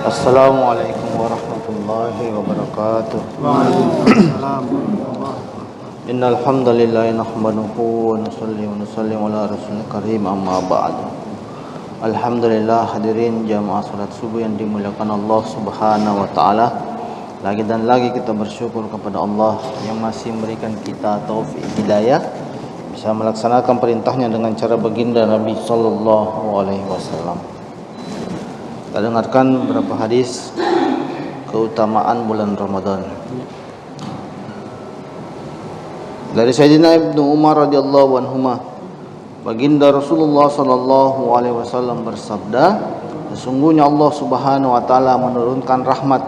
Assalamualaikum warahmatullahi wabarakatuh. Waalaikumsalam. Innal hamdalillah nahmaduhu wa nusalli wa nusallimu ala rasulil karim amma ba'du. Alhamdulillah, hadirin jamaah salat subuh yang dimuliakan Allah Subhanahu wa taala. Lagi dan lagi kita bersyukur kepada Allah yang masih memberikan kita taufik hidayah bisa melaksanakan perintahnya dengan cara baginda Nabi sallallahu alaihi wasallam. Kita dengarkan beberapa hadis keutamaan bulan Ramadan. Dari Sayyidina Ibnu Umar radhiyallahu anhuma, baginda Rasulullah sallallahu alaihi wasallam bersabda, sesungguhnya Allah Subhanahu wa taala menurunkan rahmat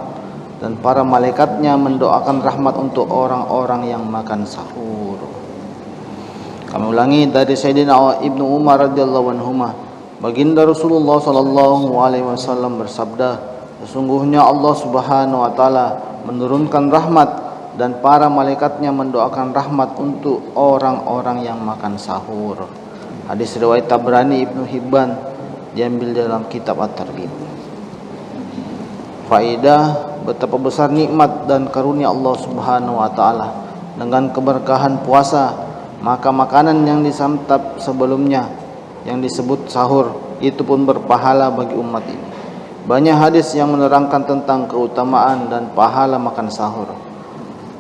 dan para malaikatnya mendoakan rahmat untuk orang-orang yang makan sahur. Kami ulangi dari Sayyidina Ibnu Umar radhiyallahu anhuma, baginda Rasulullah sallallahu alaihi wasallam bersabda, sesungguhnya Allah Subhanahu wa taala menurunkan rahmat dan para malaikatnya mendoakan rahmat untuk orang-orang yang makan sahur. Hadis riwayat Tabrani, Ibnu Hibban, diambil dalam kitab At-Targhib. Faedah betapa besar nikmat dan karunia Allah Subhanahu wa taala dengan keberkahan puasa, maka makanan yang disantap sebelumnya yang disebut sahur itu pun berpahala bagi umat ini. Banyak hadis yang menerangkan tentang keutamaan dan pahala makan sahur.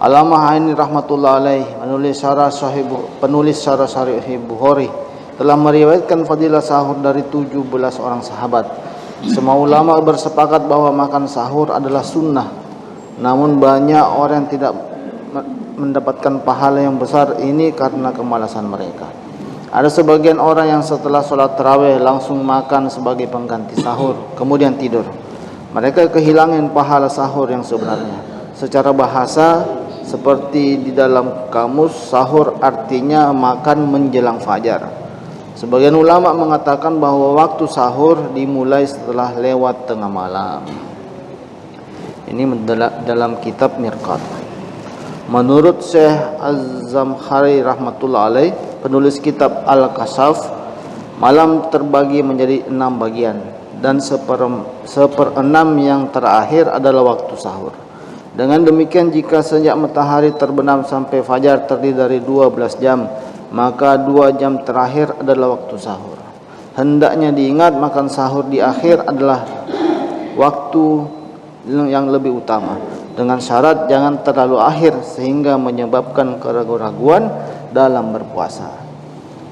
Allamah Aini rahmatullah alaih penulis syarah Sahih Bukhari telah meriwayatkan fadilah sahur dari 17 orang sahabat. Semua ulama bersepakat bahwa makan sahur adalah sunnah. Namun banyak orang yang tidak mendapatkan pahala yang besar ini karena kemalasan mereka. Ada sebagian orang yang setelah sholat tarawih langsung makan sebagai pengganti sahur, kemudian tidur. Mereka kehilangan pahala sahur yang sebenarnya. Secara bahasa, seperti di dalam kamus, sahur artinya makan menjelang fajar. Sebagian ulama mengatakan bahwa waktu sahur dimulai setelah lewat tengah malam. Ini dalam kitab Mirqat. Menurut Syekh Az-Zamkhari rahmatullah alaih, penulis kitab Al-Kasaf, malam terbagi menjadi 6 bagian dan seperenam yang terakhir adalah waktu sahur. Dengan demikian, jika sejak matahari terbenam sampai fajar terdiri dari 12 jam, maka 2 jam terakhir adalah waktu sahur. Hendaknya diingat makan sahur di akhir adalah waktu yang lebih utama, dengan syarat jangan terlalu akhir sehingga menyebabkan keraguan-raguan dalam berpuasa.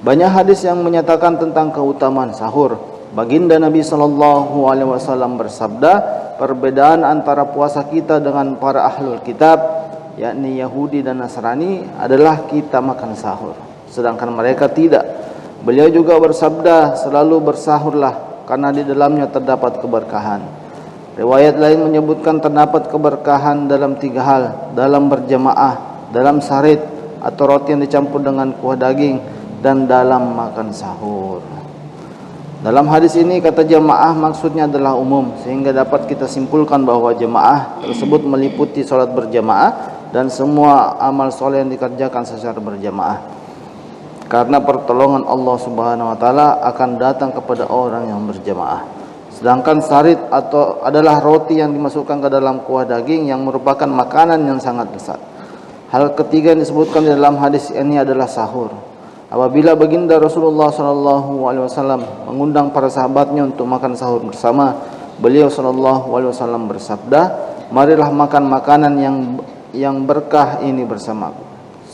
Banyak hadis yang menyatakan tentang keutamaan sahur. Baginda Nabi sallallahu alaihi wasallam bersabda, perbedaan antara puasa kita dengan para ahlul kitab, yakni Yahudi dan Nasrani, adalah kita makan sahur, sedangkan mereka tidak. Beliau juga bersabda, selalu bersahurlah karena di dalamnya terdapat keberkahan. Riwayat lain menyebutkan terdapat keberkahan dalam 3 hal: dalam berjamaah, dalam sarit atau roti yang dicampur dengan kuah daging, dan dalam makan sahur. Dalam hadis ini kata jamaah maksudnya adalah umum, sehingga dapat kita simpulkan bahwa jamaah tersebut meliputi salat berjamaah dan semua amal soleh yang dikerjakan secara berjamaah. Karena pertolongan Allah Subhanahu wa taala akan datang kepada orang yang berjamaah. Sedangkan sarit adalah roti yang dimasukkan ke dalam kuah daging yang merupakan makanan yang sangat lezat. Hal ketiga yang disebutkan di dalam hadis ini adalah sahur. Apabila baginda Rasulullah sallallahu alaihi wasallam mengundang para sahabatnya untuk makan sahur bersama, beliau sallallahu alaihi wasallam bersabda, "Marilah makan makanan yang berkah ini bersamaku."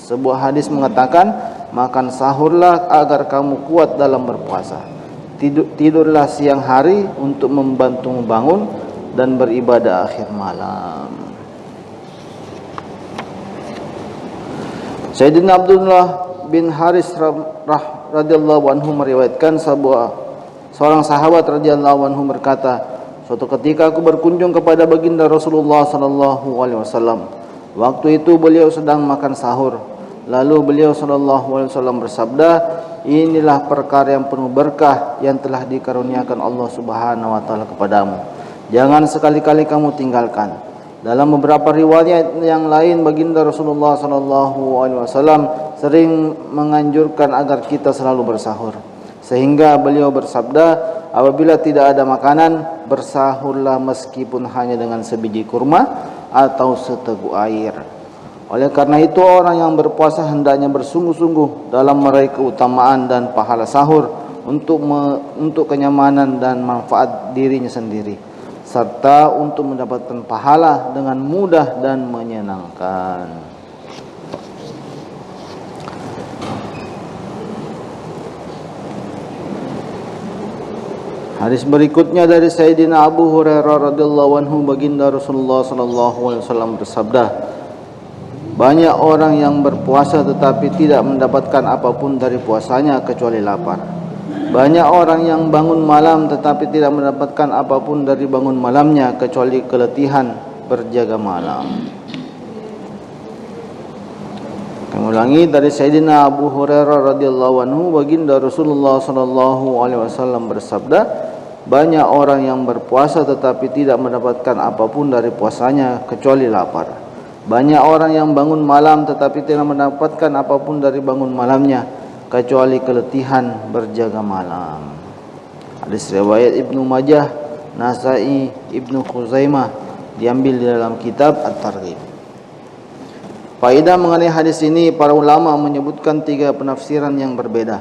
Sebuah hadis mengatakan, "Makan sahurlah agar kamu kuat dalam berpuasa. Tidurlah siang hari untuk membantumu bangun dan beribadah akhir malam." Sayyidina Abdullah bin Haris radhiyallahu anhu meriwayatkan seorang sahabat radhiyallahu anhu berkata, suatu ketika aku berkunjung kepada baginda Rasulullah sallallahu alaihi wasallam. Waktu itu beliau sedang makan sahur. Lalu beliau sallallahu alaihi wasallam bersabda, inilah perkara yang penuh berkah yang telah dikaruniakan Allah Subhanahu wa taala kepadamu. Jangan sekali-kali kamu tinggalkan. Dalam beberapa riwayat yang lain, baginda Rasulullah sallallahu alaihi wasallam sering menganjurkan agar kita selalu bersahur. Sehingga beliau bersabda, apabila tidak ada makanan, bersahurlah meskipun hanya dengan sebiji kurma atau seteguk air. Oleh karena itu, orang yang berpuasa hendaknya bersungguh-sungguh dalam meraih keutamaan dan pahala sahur untuk kenyamanan dan manfaat dirinya sendiri, serta untuk mendapatkan pahala dengan mudah dan menyenangkan. Hadis berikutnya dari Sayyidina Abu Hurairah radhiyallahu anhu, baginda Rasulullah sallallahu alaihi wasallam bersabda, banyak orang yang berpuasa tetapi tidak mendapatkan apapun dari puasanya kecuali lapar. Banyak orang yang bangun malam tetapi tidak mendapatkan apapun dari bangun malamnya kecuali keletihan berjaga malam. Kami ulangi dari Sayyidina Abu Hurairah radhiyallahu anhu, baginda Rasulullah sallallahu alaihi wasallam bersabda, banyak orang yang berpuasa tetapi tidak mendapatkan apapun dari puasanya kecuali lapar. Banyak orang yang bangun malam tetapi tidak mendapatkan apapun dari bangun malamnya kecuali keletihan berjaga malam. Hadis riwayat Ibnu Majah, Nasai, Ibnu Khuzaimah, diambil di dalam kitab At-Targhib. Faedah mengenai hadis ini, para ulama menyebutkan 3 penafsiran yang berbeda.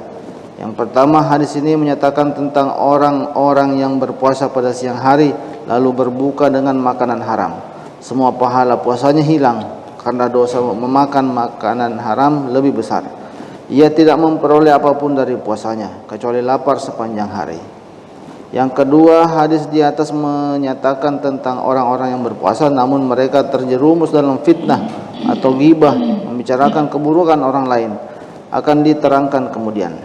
Yang pertama, hadis ini menyatakan tentang orang-orang yang berpuasa pada siang hari lalu berbuka dengan makanan haram. Semua pahala puasanya hilang karena dosa memakan makanan haram lebih besar. Ia tidak memperoleh apapun dari puasanya kecuali lapar sepanjang hari. Yang kedua, hadis di atas menyatakan tentang orang-orang yang berpuasa namun mereka terjerumus dalam fitnah atau ghibah, membicarakan keburukan orang lain, akan diterangkan kemudian.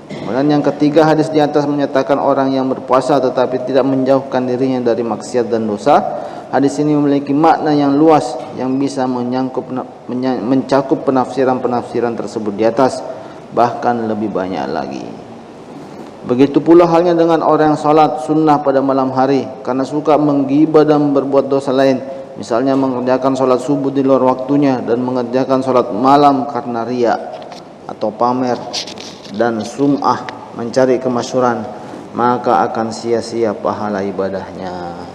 Kemudian yang ketiga, hadis di atas menyatakan orang yang berpuasa tetapi tidak menjauhkan dirinya dari maksiat dan dosa. Hadis ini memiliki makna yang luas yang bisa mencakup penafsiran-penafsiran tersebut di atas, bahkan lebih banyak lagi. Begitu pula halnya dengan orang yang salat sunnah pada malam hari karena suka menggibah dan berbuat dosa lain, misalnya mengerjakan salat subuh di luar waktunya dan mengerjakan salat malam karena riya atau pamer dan sum'ah, mencari kemasyhuran, maka akan sia-sia pahala ibadahnya.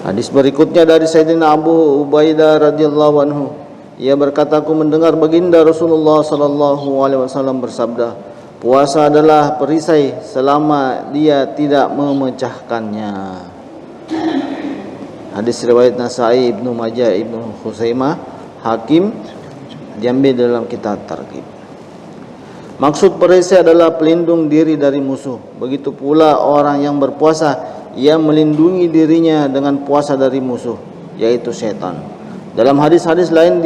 Hadis berikutnya dari Sayyidina Abu Ubaidah radhiyallahu anhu, ia berkata, aku mendengar baginda Rasulullah sallallahu alaihi wasallam bersabda, puasa adalah perisai selama dia tidak memecahkannya. Hadis riwayat Nasai, Ibnu Majah, Ibnu Khuzaimah, Hakim, diambil dalam kitab Targhib. Maksud perisai adalah pelindung diri dari musuh. Begitu pula orang yang berpuasa, ia melindungi dirinya dengan puasa dari musuh, yaitu setan. Dalam hadis-hadis lain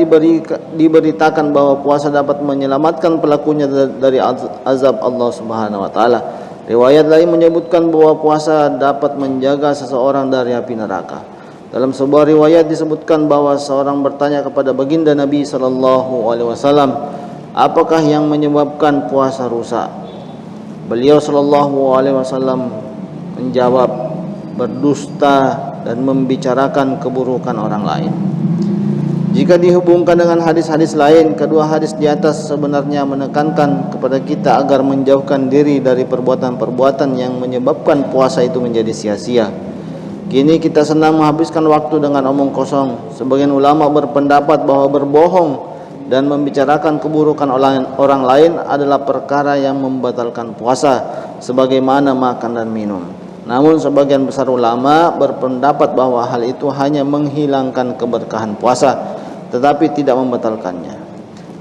diberitakan bahwa puasa dapat menyelamatkan pelakunya dari azab Allah Subhanahu wa taala. Riwayat lain menyebutkan bahwa puasa dapat menjaga seseorang dari api neraka. Dalam sebuah riwayat disebutkan bahwa seorang bertanya kepada baginda Nabi sallallahu alaihi wasallam, apakah yang menyebabkan puasa rusak? Beliau sallallahu alaihi wasallam menjawab, berdusta dan membicarakan keburukan orang lain. Jika dihubungkan dengan hadis-hadis lain, kedua hadis di atas sebenarnya menekankan kepada kita agar menjauhkan diri dari perbuatan-perbuatan yang menyebabkan puasa itu menjadi sia-sia. Kini kita senang menghabiskan waktu dengan omong kosong. Sebagian ulama berpendapat bahwa berbohong dan membicarakan keburukan orang lain adalah perkara yang membatalkan puasa, sebagaimana makan dan minum. Namun sebagian besar ulama berpendapat bahwa hal itu hanya menghilangkan keberkahan puasa, tetapi tidak membatalkannya.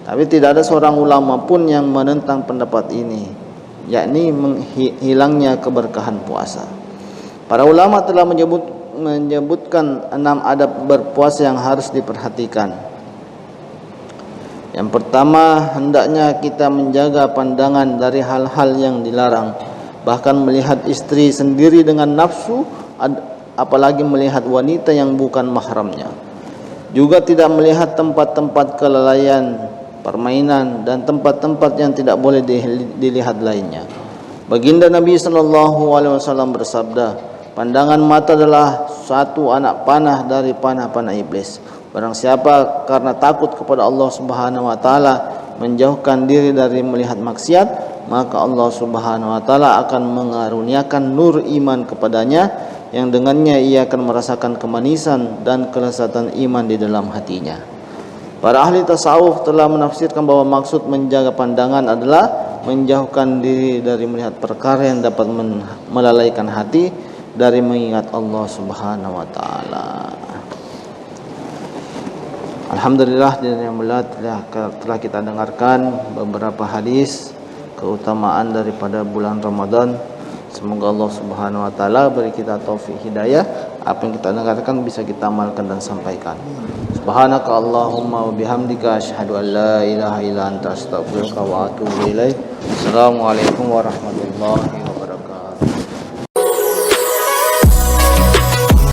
Tapi tidak ada seorang ulama pun yang menentang pendapat ini, yakni hilangnya keberkahan puasa. Para ulama telah menyebutkan 6 adab berpuasa yang harus diperhatikan. Yang pertama, hendaknya kita menjaga pandangan dari hal-hal yang dilarang. Bahkan melihat istri sendiri dengan nafsu, apalagi melihat wanita yang bukan mahramnya. Juga tidak melihat tempat-tempat kelalaian, permainan, dan tempat-tempat yang tidak boleh dilihat lainnya. Baginda Nabi SAW bersabda, pandangan mata adalah satu anak panah dari panah-panah iblis. Barang siapa karena takut kepada Allah Subhanahu wa taala menjauhkan diri dari melihat maksiat, maka Allah Subhanahu wa taala akan mengaruniakan nur iman kepadanya, yang dengannya ia akan merasakan kemanisan dan kelezatan iman di dalam hatinya. Para ahli tasawuf telah menafsirkan bahwa maksud menjaga pandangan adalah menjauhkan diri dari melihat perkara yang dapat melalaikan hati dari mengingat Allah Subhanahu wa taala. Alhamdulillah, telah kita dengarkan beberapa hadis keutamaan daripada bulan Ramadan. Semoga Allah Subhanahu wa taala beri kita taufik hidayah, apa yang kita dengarkan bisa kita amalkan dan sampaikan. Subhanaka Allahumma wa bihamdika asyhadu an la ilaha illa anta astaghfiruka wa atubu ilaik. Assalamualaikum warahmatullahi wabarakatuh.